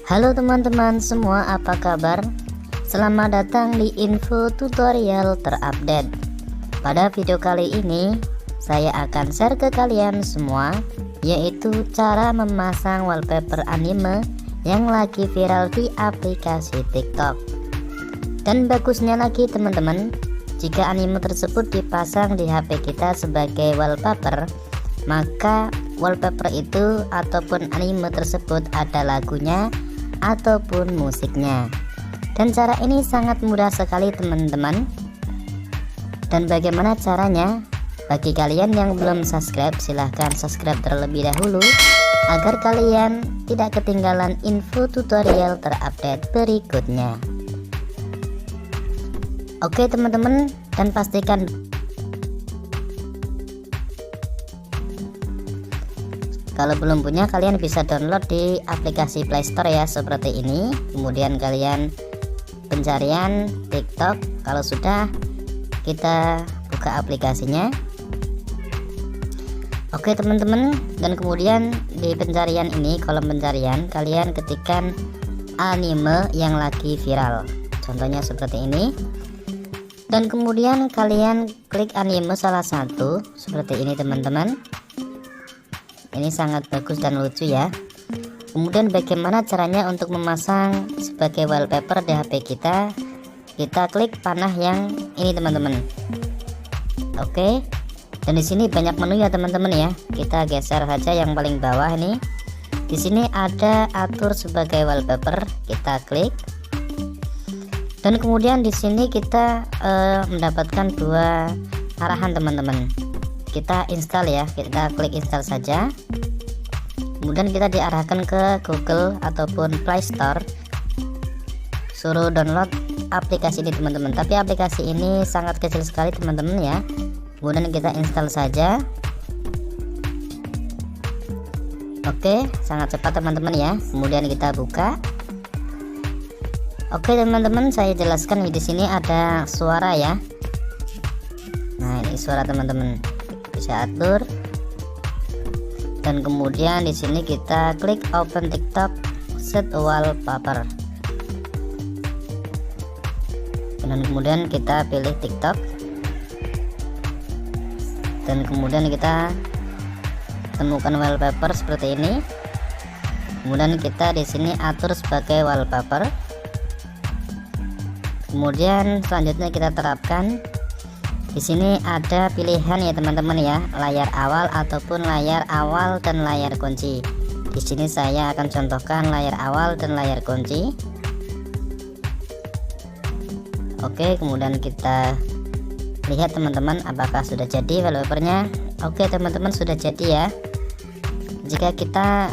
Halo teman-teman semua, apa kabar? Selamat datang di info tutorial terupdate. Pada video kali ini saya akan share ke kalian semua, yaitu cara memasang wallpaper anime yang lagi viral di aplikasi TikTok. Dan bagusnya lagi teman-teman, jika anime tersebut dipasang di HP kita sebagai wallpaper, maka wallpaper itu ataupun anime tersebut ada lagunya ataupun musiknya. Dan cara ini sangat mudah sekali teman-teman. Dan bagaimana caranya? Bagi kalian yang belum subscribe, silahkan subscribe terlebih dahulu agar kalian tidak ketinggalan info tutorial terupdate berikutnya. Oke teman-teman, dan pastikan kalau belum punya, kalian bisa download di aplikasi Play Store ya, seperti ini. Kemudian kalian pencarian TikTok. Kalau sudah, kita buka aplikasinya. Oke teman-teman, dan kemudian di pencarian ini, kolom pencarian, kalian ketikkan anime yang lagi viral. Contohnya seperti ini. Dan kemudian kalian klik anime salah satu, seperti ini teman-teman. Ini sangat bagus dan lucu ya. Kemudian bagaimana caranya untuk memasang sebagai wallpaper di HP kita? Kita klik panah yang ini teman-teman. Oke. Dan di sini banyak menu ya teman-teman ya. Kita geser saja yang paling bawah ini. Di sini ada atur sebagai wallpaper. Kita klik. Dan kemudian di sini kita mendapatkan dua arahan teman-teman. Kita install ya, kita klik install saja. Kemudian kita diarahkan ke Google ataupun Play Store, suruh download aplikasi ini teman-teman. Tapi aplikasi ini sangat kecil sekali teman-teman ya. Kemudian kita install saja. Oke, sangat cepat teman-teman ya. Kemudian kita buka. Oke teman-teman, saya jelaskan di sini ada suara ya. Nah ini suara teman-teman, bisa atur. Dan kemudian di sini kita klik open TikTok set wallpaper. Dan kemudian kita pilih TikTok. Dan kemudian kita temukan wallpaper seperti ini. Kemudian kita di sini atur sebagai wallpaper. Kemudian selanjutnya kita terapkan. Di sini ada pilihan ya teman-teman ya, layar awal ataupun layar awal dan layar kunci. Di sini saya akan contohkan layar awal dan layar kunci. Oke, kemudian kita lihat teman-teman apakah sudah jadi wallpapernya. Oke teman-teman, sudah jadi ya. Jika kita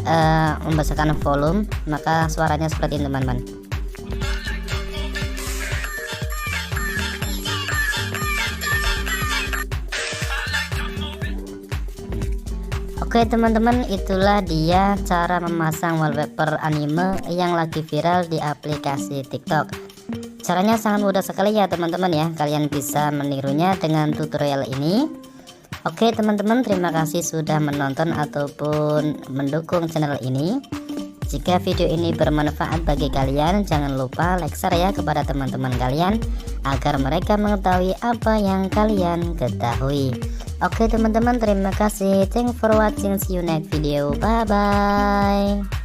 membesarkan volume, maka suaranya seperti ini teman-teman. Oke teman-teman, itulah dia cara memasang wallpaper anime yang lagi viral di aplikasi TikTok. Caranya sangat mudah sekali ya teman-teman ya. Kalian bisa menirunya dengan tutorial ini. Oke teman-teman, terima kasih sudah menonton ataupun mendukung channel ini. Jika video ini bermanfaat bagi kalian, jangan lupa like, share ya kepada teman-teman kalian agar mereka mengetahui apa yang kalian ketahui. Oke teman-teman, terima kasih. Thanks for watching. See you next video. Bye bye.